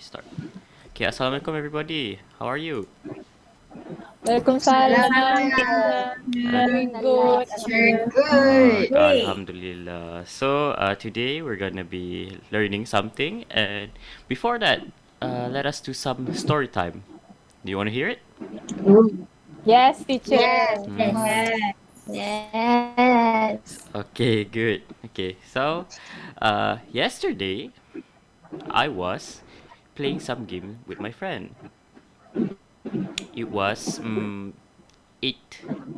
Start. Okay, assalamualaikum everybody. How are you? Waalaikumsalam, Salam. teacher. Uh, Doing good. Very Alhamdulillah. good. Great. Alhamdulillah. So today we're gonna be learning something, and before that, let us do some story time. Do you want to hear it? Yes, teacher. Yes. Hmm. Yes. Yes. Okay, good. Okay, so yesterday I was playing some game with my friend. It was 8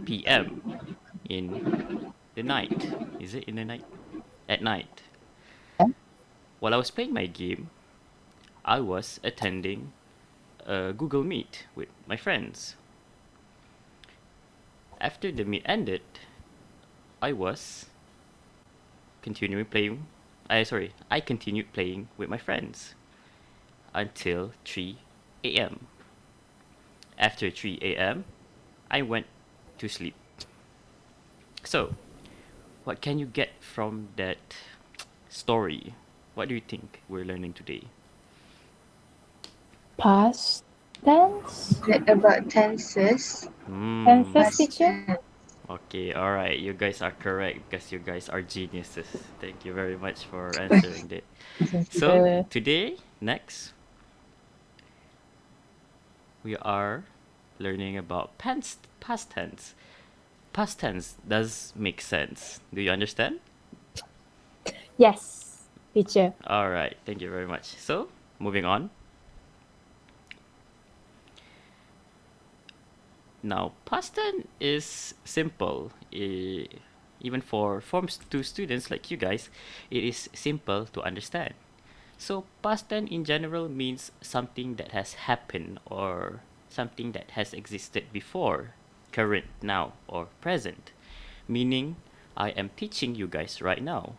p.m. in the night. Is it in the night? At night. While I was playing my game, I was attending a Google Meet with my friends. After the meet ended, I was continuing playing. I continued playing with my friends until 3 a.m. After 3 a.m., I went to sleep. So, what can you get from that story? What do you think we're learning today? Past tense. About tenses. Hmm. Tenses, Past teacher. tense. Okay, alright. You guys are correct because you guys are geniuses. Thank you very much for answering that. So, Uh, today, next, we are learning about past tense. Past tense does make sense. Do you understand? yes, teacher. Alright, thank you very much. So, moving on. Now, past tense is simple. Even for Form 2 students like you guys, it is simple to understand. So, past tense in general means something that has happened or something that has existed before, current, now, or present. Meaning, I am teaching you guys right now.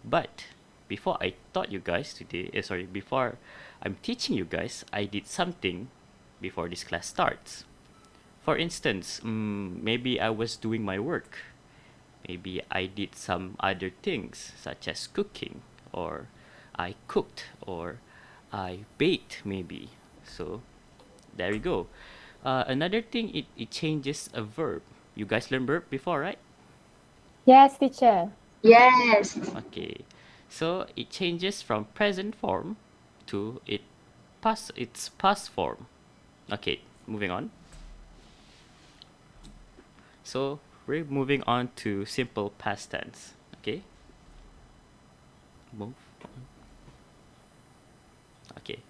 But before I taught you guys today, before I'm teaching you guys, I did something before this class starts. For instance, maybe I was doing my work. Maybe I did some other things, such as cooking, or I cooked, or I baked, maybe. So, there you go. Another thing, it changes a verb. You guys learned verb before, right? Yes, teacher. Yes. Okay. So, it changes from present form to its past form. Okay, moving on. So, we're moving on to simple past tense. Okay? Move. Okay.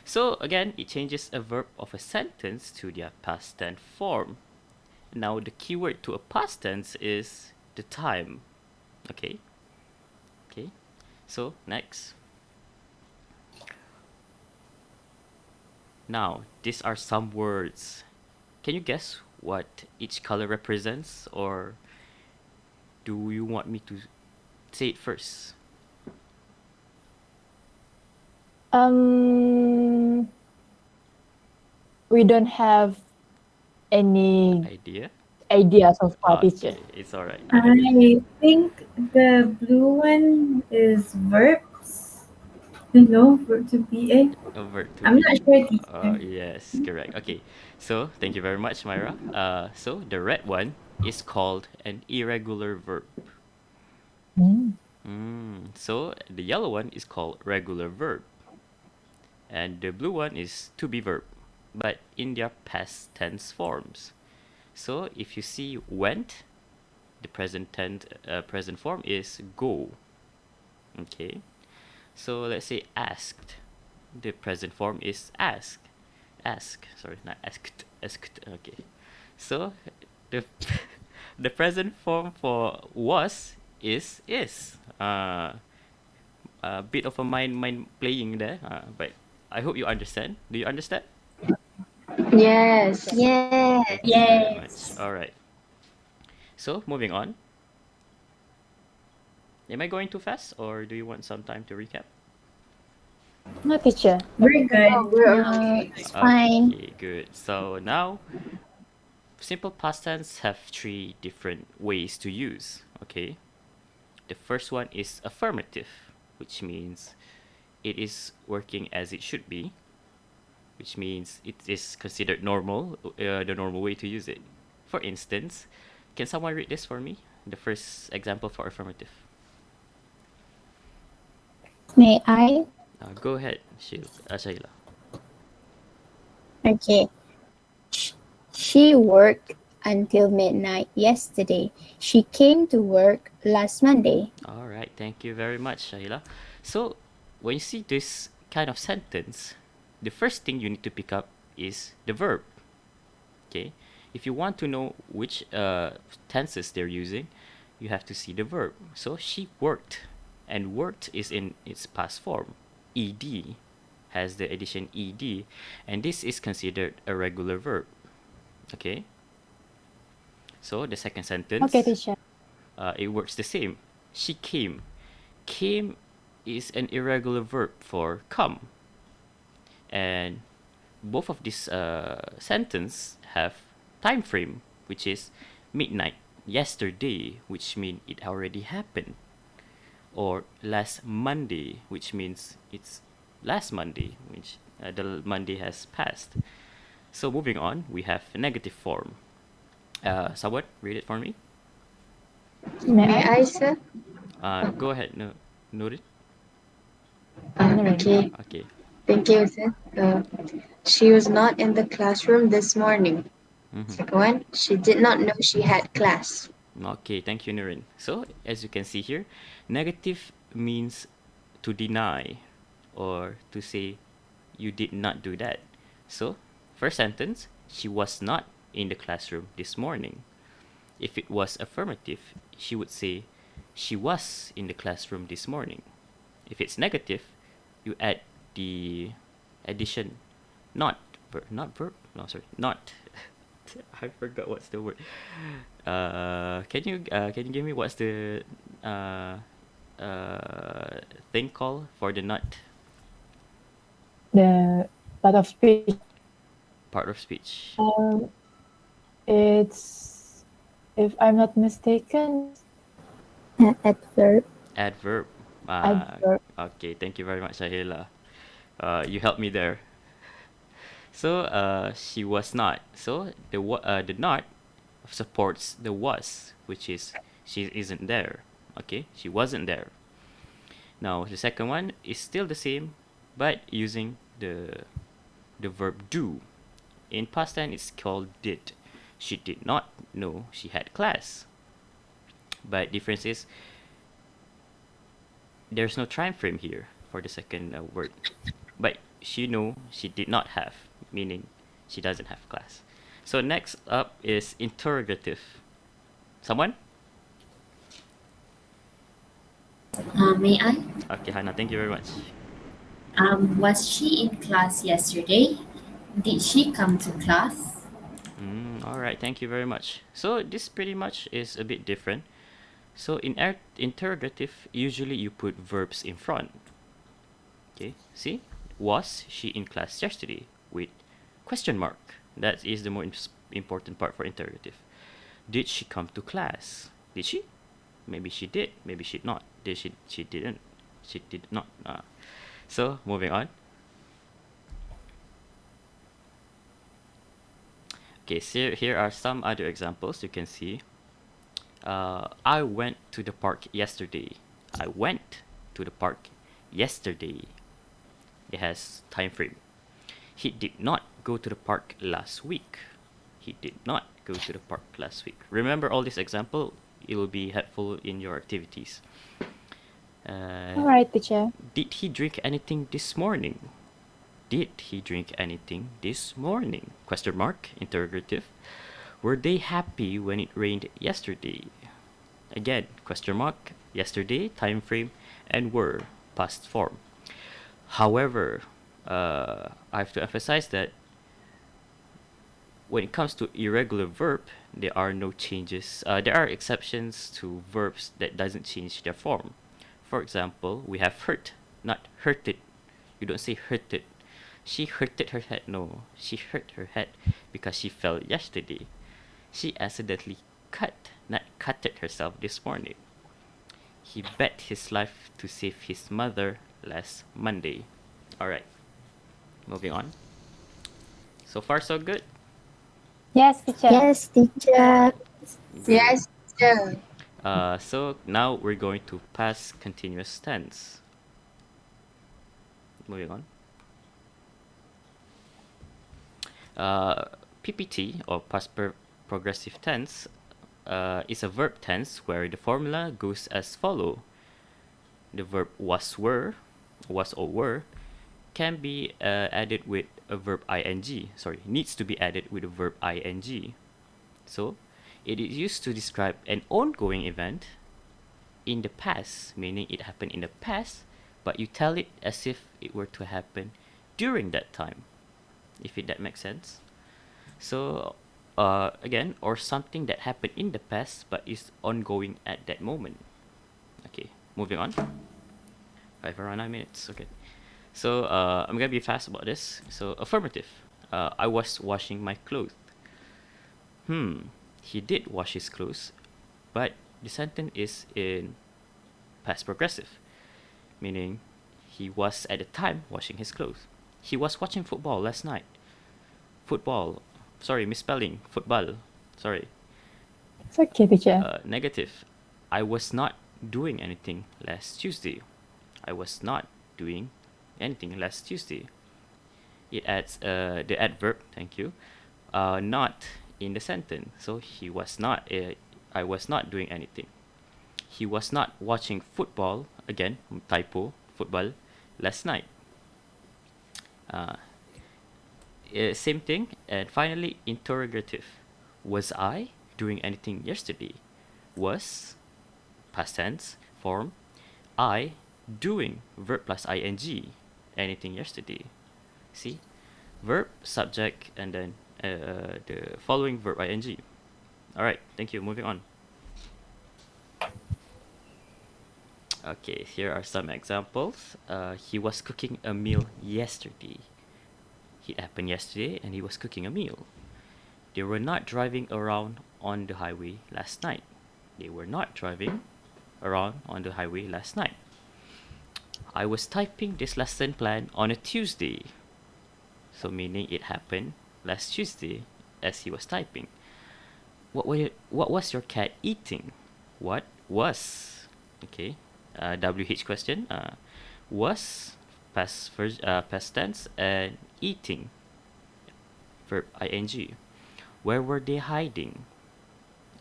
So again, it changes a verb of a sentence to their past tense form. Now the keyword to a past tense is the time. Okay. Okay. So next. Now these are some words. Can you guess what each color represents, or do you want me to say it first? Um, we don't have any Idea? idea so far, teacher. Okay, it's alright. I think the blue one is verbs. You know, verb to be a. Over to I'm be. not sure, teacher. Yes, correct. Okay, so thank you very much, Myra. So the red one is called an irregular verb. Mm. So the yellow one is called regular verb, and the blue one is to be verb, but in their past tense forms. So if you see went, the present form is go. Okay. So let's say asked, the present form is ask. Ask, sorry, not asked. Asked. Okay. So the the present form for was is. A bit of a mind playing there, but I hope you understand. Do you understand? Yes. Yes. Thank you very much. Yes. All right. So moving on. Am I going too fast, or do you want some time to recap? No, teacher. Very No, good. we're No, okay. it's fine. Okay, good. So now, simple past tense have three different ways to use. Okay. The first one is affirmative, which means it is working as it should be. which means it is considered normal, the normal way to use it. For instance, can someone read this for me? The first example for affirmative. May I? Go ahead, Shaila. Okay. She worked until midnight yesterday. She came to work last Monday. All right, thank you very much, Shaila. So, when you see this kind of sentence, the first thing you need to pick up is the verb. Okay, if you want to know which tenses they're using, you have to see the verb. So she worked, and worked is in its past form. Ed has the addition ed, and this is considered a regular verb. Okay. So the second sentence, Okay, teacher. it works the same. She came. Came is an irregular verb for come, and both of these sentence have time frame, which is midnight yesterday, which means it already happened, or last Monday, which means it's last Monday, which the Monday has passed. So moving on, we have a negative form. Someone read it for me. May May I? I, sir? Go ahead. No, note it. Okay. Okay. Thank you, sir. She was not in the classroom this morning. Mm-hmm. Second one, she did not know she had class. Okay, thank you, Nurin. So, as you can see here, negative means to deny or to say you did not do that. So, first sentence, she was not in the classroom this morning. If it was affirmative, she would say she was in the classroom this morning. If it's negative, you add the addition not not verb. No, sorry, not. I forgot what's the word. Can you give me what's the uh, thing called for the not The part of speech. part of speech? It's, if I'm not mistaken, Adverb. Adverb. adverb. Okay, thank you very much, Sahila. You helped me there. So she was not. So the not supports the was, which is she isn't there. Okay, she wasn't there. Now the second one is still the same, but using the verb do. In past tense, it's called did. She did not know she had class. But difference is there's no time frame here for the second word. But she knew she did not have, meaning she doesn't have class. So next up is interrogative. Someone? May I? Okay, Hannah, thank you very much. Was she in class yesterday? Did she come to class? All right, thank you very much. So this pretty much is a bit different. So in interrogative, usually you put verbs in front. Okay, see? Was she in class yesterday? With question mark. That is the more important part for interrogative. Did she come to class? Did she? Maybe she did. Maybe she not. Did she? She didn't. She did not. So moving on. Okay, so here are some other examples you can see. I went to the park yesterday. I went to the park yesterday. It has time frame. He did not go to the park last week. He did not go to the park last week. Remember all this example. It will be helpful in your activities. All right, teacher. Did he drink anything this morning? Did he drink anything this morning? Question mark, interrogative. Were they happy when it rained yesterday? Again, question mark, yesterday, time frame, and were, past form. However, I have to emphasize that when it comes to irregular verb, there are no changes. There are exceptions to verbs that doesn't change their form. For example, we have hurt, not hurted. You don't say hurted. She hurted her head. No, she hurt her head because she fell yesterday. She accidentally cut, not cutted herself this morning. He bet his life to save his mother last Monday. Alright, moving on. So far, so good? Yes, teacher. Yes, teacher. Good. Yes, teacher. So now we're going to past continuous tense. Moving on. PPT or progressive tense is a verb tense where the formula goes as follow. The verb was or were can be added with a verb ing. Sorry, needs to be added with a verb ing. So it is used to describe an ongoing event in the past, meaning it happened in the past, but you tell it as if it were to happen during that time, if that makes sense. So again, or something that happened in the past but is ongoing at that moment. Okay, moving on. 5 around 9 minutes. Okay. So I'm gonna be fast about this. So affirmative. I was washing my clothes. He did wash his clothes, but the sentence is in past progressive, meaning he was at the time washing his clothes. He was watching football last night. Football. Sorry, misspelling. Football. Sorry. It's okay, teacher. Negative. I was not doing anything last Tuesday. I was not doing anything last Tuesday. It adds the adverb, thank you, not in the sentence. So he was not, I was not doing anything. He was not watching football, again, typo, football, last night. Same thing. And finally, interrogative. Was I doing anything yesterday? Was, past tense, form, I doing, verb plus ing, anything yesterday. See? Verb, subject, and then the following verb ing. Alright, thank you. Moving on. Okay, here are some examples. He was cooking a meal yesterday. It happened yesterday and he was cooking a meal. They were not driving around on the highway last night. They were not driving around on the highway last night. I was typing this lesson plan on a Tuesday. So meaning it happened last Tuesday as he was typing. What was your cat eating? What was? Okay. WH question. Was past tense and eating verb ing. Where were they hiding?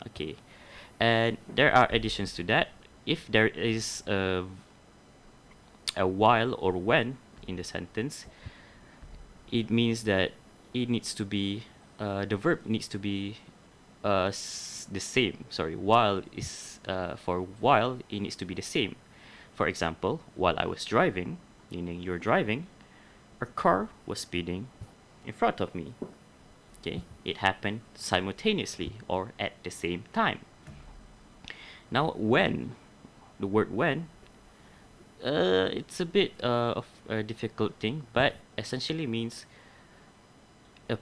Okay. And there are additions to that. If there is a while or when in the sentence, it means that it needs to be the verb needs to be the same. Sorry, while is for while it needs to be the same. For example, while I was driving, meaning you're driving, a car was speeding in front of me. Okay, it happened simultaneously or at the same time. Now, when, the word when, it's a bit of a difficult thing, but essentially means a,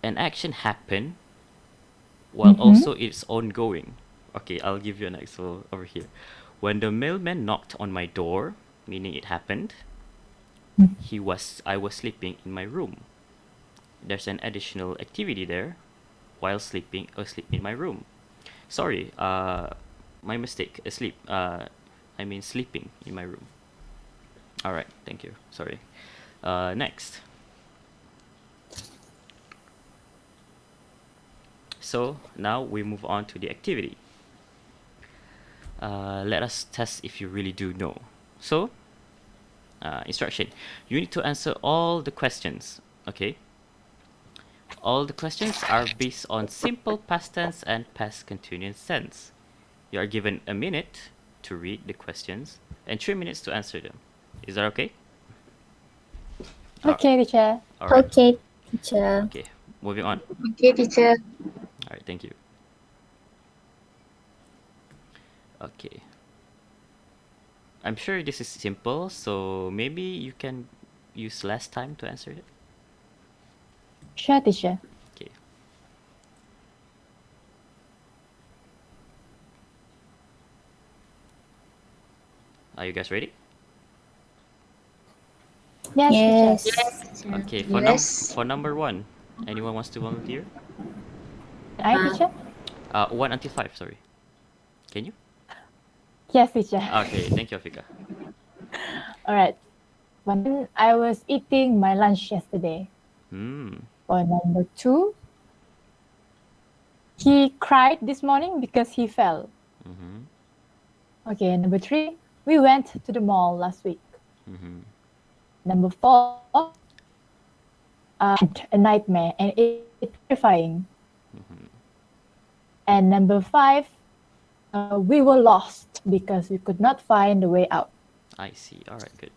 an action happened while also it's ongoing. Okay, I'll give you an example over here. When the mailman knocked on my door, meaning it happened, I was sleeping in my room. There's an additional activity there while sleeping in my room. Sorry, my mistake. Asleep. I mean sleeping in my room. All right, thank you. Sorry. Next. So now we move on to the activity. Let us test if you really do know. So, instruction. You need to answer all the questions. Okay. All the questions are based on simple past tense and past continuous tense. You are given a minute to read the questions and 3 minutes to answer them. Is that okay? Okay, teacher. All right. Okay, teacher. Okay, moving on. Okay, teacher. All right, thank you. Okay. I'm sure this is simple, so maybe you can use less time to answer it. Sure, teacher. Okay. Are you guys ready? Yes, Yes. teacher. Okay, Yes. for number 1, anyone wants to volunteer? I, teacher? 1 until 5, sorry. Can you? Yes, teacher. Okay, thank you, Afika. All right. When I was eating my lunch yesterday. Hmm. For number 2, he cried this morning because he fell. Mm-hmm. Okay, number 3, we went to the mall last week. Mm-hmm. Number 4, had a nightmare and it's terrifying. Mm-hmm. And number 5, we were lost because we could not find the way out. I see. All right, good.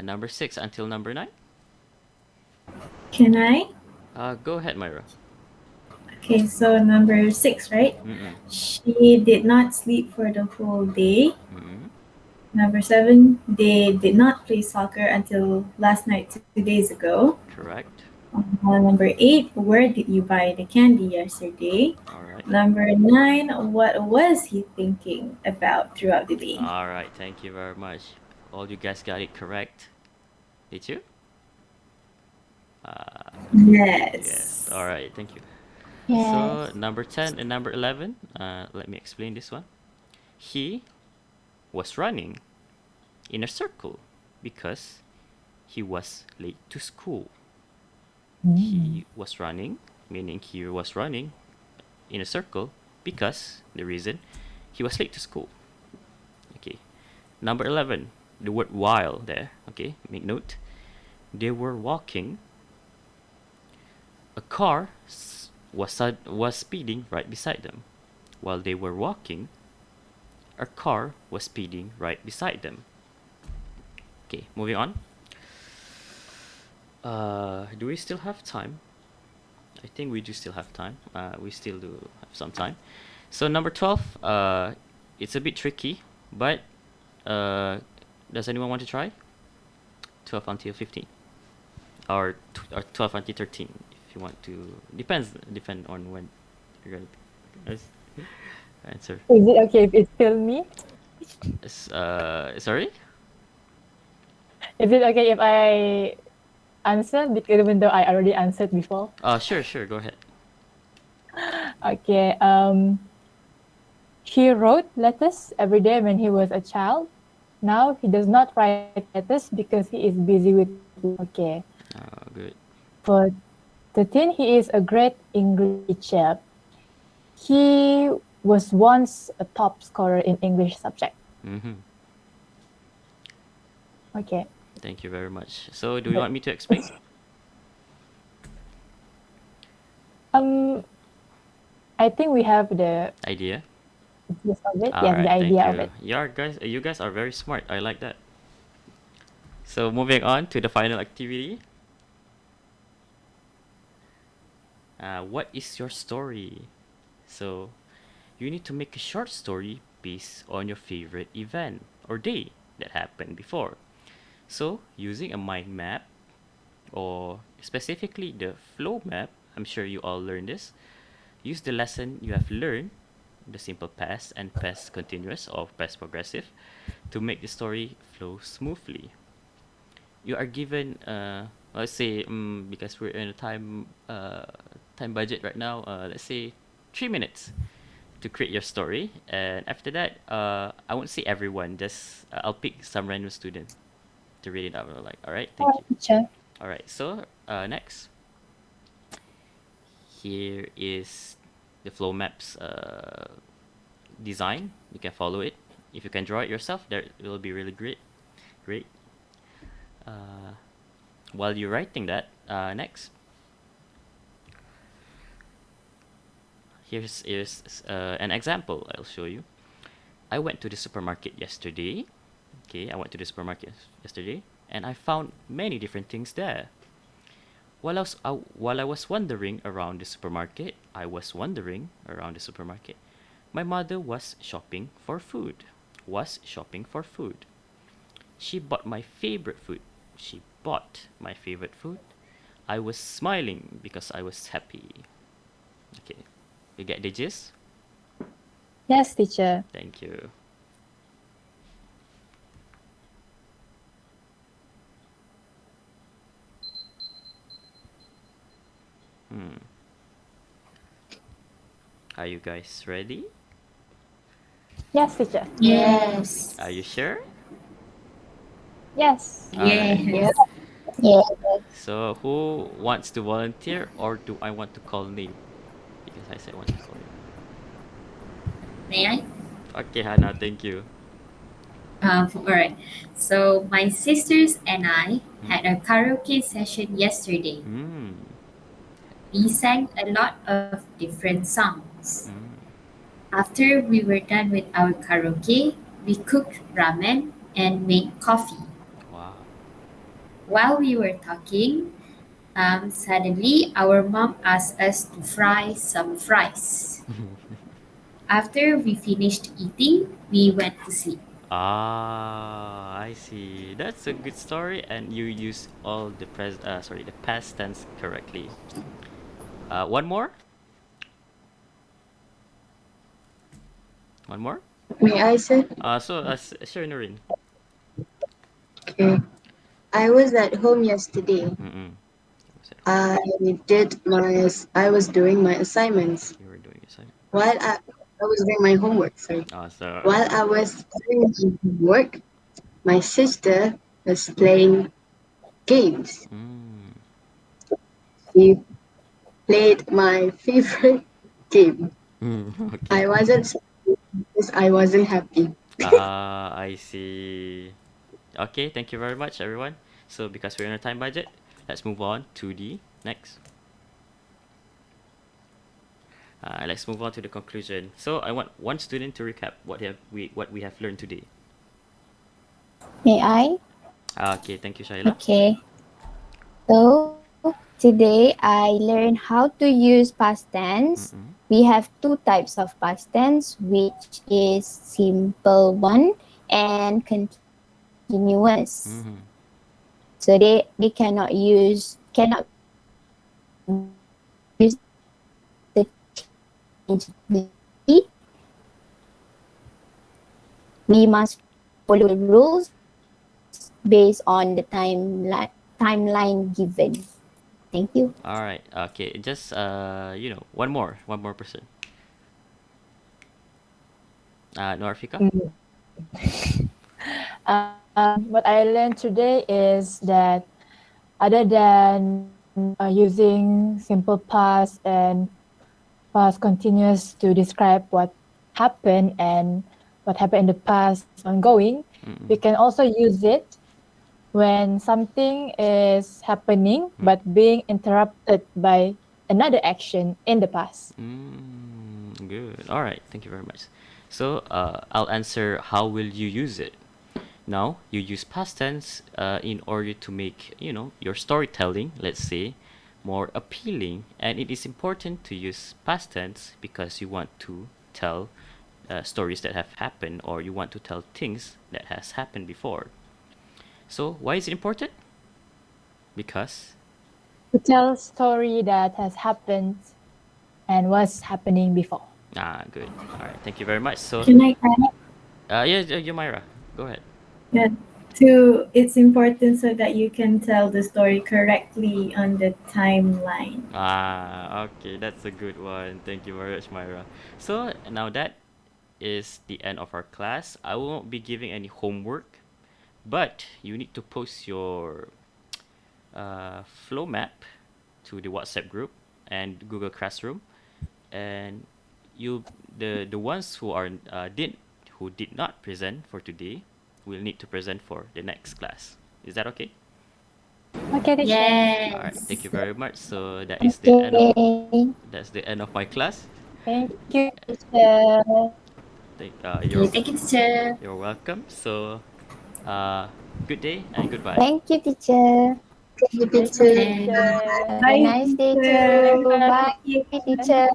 Number 6 until number 9. Can I? Go ahead, Myra. Okay, so number 6, right? Mm-mm. She did not sleep for the whole day. Mm-mm. Number 7, they did not play soccer until last night, 2 days ago. Correct. Number 8, where did you buy the candy yesterday? All right. Number 9, what was he thinking about throughout the day? All right. Thank you very much. All you guys got it correct. Did you? Yes. Yes. All right. Thank you. So Yes. number 10 and number 11. Let me explain this one. He was running in a circle because he was late to school. He was running, meaning he was running in a circle because the reason he was late to school. Okay. Number 11, the word while there. Okay, make note. They were walking. A car was speeding right beside them. While they were walking, a car was speeding right beside them. Okay, moving on. Do we still have time? I think we do still have time. We still do have some time. So number 12, it's a bit tricky, but does anyone want to try? 12 until 15, or 12 until 13, if you want to. Depend on when you're gonna answer. Is it okay if it's still me? Sorry. Is it okay if I answer because even though I already answered before? Sure. Go ahead. Okay. He wrote letters every day when he was a child. Now he does not write letters because he is busy with work. Okay. Good. For 13, he is a great English teacher. He was once a top scorer in English subject. Mm-hmm. Okay. Thank you very much. So, do you want me to explain? I think we have the Idea. gist of it. All Yes, the right. Thank idea of you. it. You guys are very smart. I like that. So, moving on to the final activity. What is your story? So, you need to make a short story based on your favorite event or day that happened before. So, using a mind map, or specifically the flow map, I'm sure you all learned this. Use the lesson you have learned, the simple past and past continuous or past progressive, to make the story flow smoothly. You are given, let's say, because we're in a time budget right now, let's say 3 minutes to create your story, and after that, I won't say everyone. Just I'll pick some random student to read it out. Like, all right, thank you. Teacher. All right, so next, here is the flow maps design. You can follow it. If you can draw it yourself, that will be really great. Great. While you're writing that, next, here's an example I'll show you. I went to the supermarket yesterday. Okay, I went to the supermarket yesterday, and I found many different things there. While I was wandering around the supermarket, my mother was shopping for food. She bought my favorite food. She bought my favorite food. I was smiling because I was happy. Okay, you get the gist? Yes, teacher. Thank you. Are you guys ready? Yes, teacher. Yes. Are you sure? Yes. All right. Yes. Yeah. So who wants to volunteer, or do I want to call name? Because I said I want to call name. May I? Okay, Hannah, thank you. All right. So my sisters and I Mm. had a karaoke session yesterday. Mm. We sang a lot of different songs. Mm. After we were done with our karaoke, we cooked ramen and made coffee. Wow. While we were talking, suddenly our mom asked us to fry some fries. After we finished eating, we went to sleep. Ah, I see. That's a good story, and you use all the the past tense correctly. One more. One more. May I say? Sure, Noreen. Okay. I was at home yesterday. Mm-mm. I was at home. I was doing my assignments You were doing assignment. while I was doing my homework. Sorry. So. While I was doing my homework, my sister was playing games. Mm. She played my favorite game. Mm. Okay. I wasn't because I wasn't happy. Ah, I see. Okay, thank you very much, everyone. So, because we're on a time budget, let's move on to the next. Let's move on to the conclusion. So, I want one student to recap what we have learned today. May I? Okay, thank you, Shaila. Okay. So today I learned how to use past tense. Mm-mm. We have two types of past tense, which is simple one and continuous. Mm-hmm. So they cannot be used interchangeably. We must follow the rules based on the timeline given. Thank you. All right. Okay. Just one more person. Norfika. What I learned today is that other than using simple past and past continuous to describe what happened and what happened in the past is ongoing, Mm-mm. we can also use it when something is happening but being interrupted by another action in the past. Good. All right. Thank you very much. So, I'll answer how will you use it. Now, you use past tense in order to make, your storytelling, let's say, more appealing. And it is important to use past tense because you want to tell stories that have happened, or you want to tell things that has happened before. So, why is it important? Because To tell a story that has happened and was happening before. good. All right. Thank you very much. So, Can I add? yeah, Yomira, go ahead. Yeah. To it's important so that you can tell the story correctly on the timeline. Okay, that's a good one. Thank you very much, Myra. So now that is the end of our class. I won't be giving any homework, but you need to post your flow map to the WhatsApp group and Google Classroom, and you the ones who did not present for today will need to present for the next class. Is that okay? Okay, teacher. All right. Yes. Thank you very much. So that is the end of Okay. that's the end of my class. Thank you, teacher. Thank Okay, thank you, teacher. you're welcome. So good day and goodbye. Thank you, teacher. Thank you, Thank you, teacher. And teacher. Have a Bye, nice day teacher. too. Bye, Bye, Thank you. teacher.